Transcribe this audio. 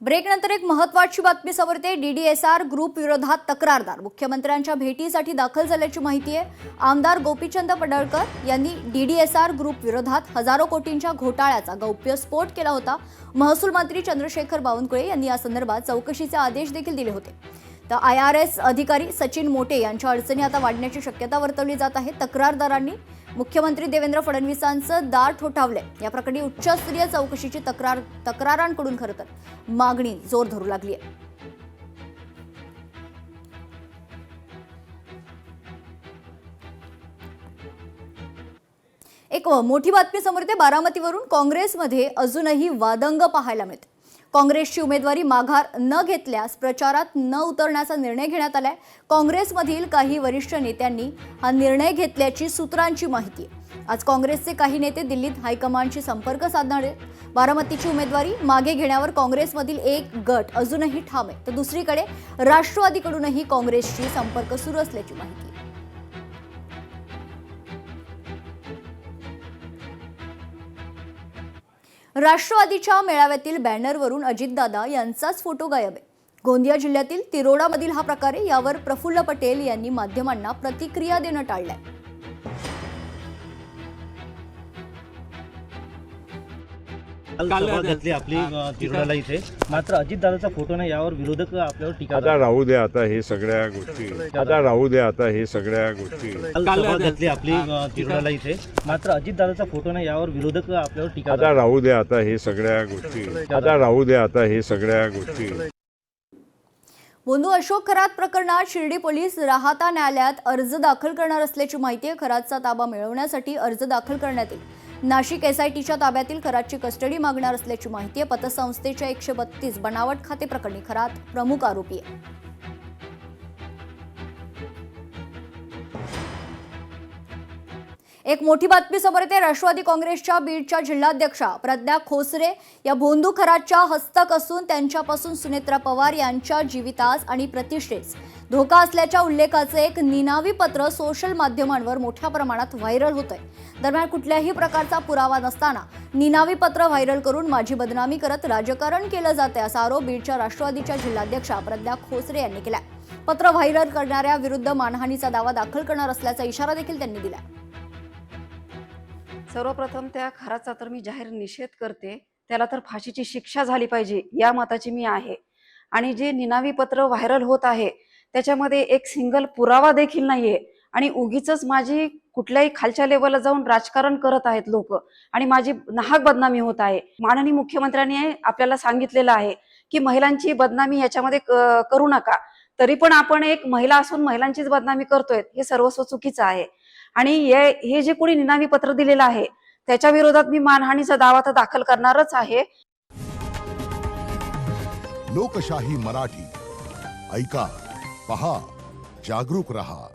ब्रेकनंतर एक महत्त्वाची बातमी समोर येते। डीडीएसआर ग्रुप विरोधात तक्रारदार मुख्यमंत्र्यांच्या भेटीसाठी दाखल झाल्याची माहिती आहे। आमदार गोपीचंद पडळकर यांनी डीडीएसआर ग्रुप विरोधात हजारो कोटींच्या घोटाळ्याचा गौप्यस्फोट केला होता। महसूल मंत्री चंद्रशेखर बावनकुळे यांनी या संदर्भात चौकशीचे आदेश देखील दिले होते। तर IRS अधिकारी सचिन मोटे यांच्या अडचणी आता वाढण्याची शक्यता वर्तवली जात आहे। तक्रारदारांनी मुख्यमंत्री देवेंद्र फडणवीसांचं दार ठोठावले। या प्रकरणी उच्चस्तरीय चौकशीची तक्रारांकडून खरं तर मागणी जोर धरू लागली आहे। एक मोठी बातमी समोर येते। बारामतीवरून काँग्रेसमध्ये अजूनही वादंग पाहायला मिळते। काँग्रेसची उमेदवारी माघार न घेतल्यास प्रचारात न उतरण्याचा निर्णय घेण्यात आलाय। काँग्रेसमधील काही वरिष्ठ नेत्यांनी हा निर्णय घेतल्याची सूत्रांची माहिती आहे। आज काँग्रेसचे काही नेते दिल्लीत हायकमांडशी संपर्क साधणार आहेत। बारामतीची उमेदवारी मागे घेण्यावर काँग्रेसमधील एक गट अजूनही ठाम आहे, तर दुसरीकडे राष्ट्रवादीकडूनही काँग्रेसशी संपर्क सुरू असल्याची माहिती आहे। राष्ट्रवादीच्या मेळाव्यातील बॅनरवरून अजितदादा यांचाच फोटो गायब आहे। गोंदिया जिल्ह्यातील तिरोडामधील हा प्रकार आहे। यावर प्रफुल्ल पटेल यांनी माध्यमांना प्रतिक्रिया देणं टाळलंय। सभा घेतली आपली तिरोडाला इथे, मात्र अजितदादाचा फोटो नाही, यावर विरोधक आपल्यावर टीका आता राहू दे आता हे सगळ्या गोष्टी सभा घेतली आपली तिरोडाला इथे, मात्र अजितदादाचा फोटो नाही, यावर विरोधक आपल्यावर टीका आता राहू दे आता हे सगळ्या गोष्टी बोंधू अशोक खरात प्रकरणात शिर्डी पोलीस राहाता न्यायालयात अर्ज दाखल करणार असल्याची माहिती आहे। खरातचा ताबा मिळवण्यासाठी अर्ज दाखल करण्यात येईल। नाशिक SITच्या ताब्यातील खरातची कस्टडी मागणार असल्याची माहिती आहे। पतसंस्थेच्या 132 बनावट खाते प्रकरणी खरात प्रमुख आरोपी आहे। एक मोठी बातमी समोर येते। राष्ट्रवादी काँग्रेसच्या बीडच्या जिल्हाध्यक्षा प्रज्ञा खोसरे या भोंदू खरातच्या हस्तक असून त्यांच्यापासून सुनेत्रा पवार यांच्या जीवितास आणि प्रतिष्ठेस धोका असल्याच्या उल्लेखाचे एक निनावी पत्र सोशल माध्यमांवर मोठ्या प्रमाणात व्हायरल होत आहे। दरम्यान कुठल्याही प्रकारचा पुरावा नसताना निनावी पत्र व्हायरल करून माझी बदनामी करत राजकारण केलं जाते असा आरोप बीडच्या राष्ट्रवादीच्या जिल्हाध्यक्षा प्रज्ञा खोसरे यांनी केला। पत्र व्हायरल करणाऱ्या विरुद्ध मानहानीचा दावा दाखल करणार असल्याचा इशारा देखील त्यांनी दिला। सर्वप्रथम त्या खराचा तर मी जाहीर निषेध करते। त्याला तर फाशीची शिक्षा झाली पाहिजे या मताची मी आहे। आणि जे निनावी पत्र व्हायरल होत आहे त्याच्यामध्ये एक सिंगल पुरावा देखील नाहीये आणि उगीचच माझी कुठल्याही खालच्या लेवलला जाऊन राजकारण करत आहेत लोक आणि माझी नाहक बदनामी होत आहे। माननीय मुख्यमंत्र्यांनी आपल्याला सांगितलेलं आहे की महिलांची बदनामी याच्यामध्ये करू नका, तरी पण आपण एक महिला असून महिलांचीच बदनामी करतोय, हे सर्वस्व चुकीचं आहे। आणि हे जे कोणी निनावी पत्र दिलेलं आहे त्याच्या विरोधात मी मानहानीचा दावा तर दाखल करणारच आहे। लोकशाही मराठी ऐका, पहा, जागरूक रहा।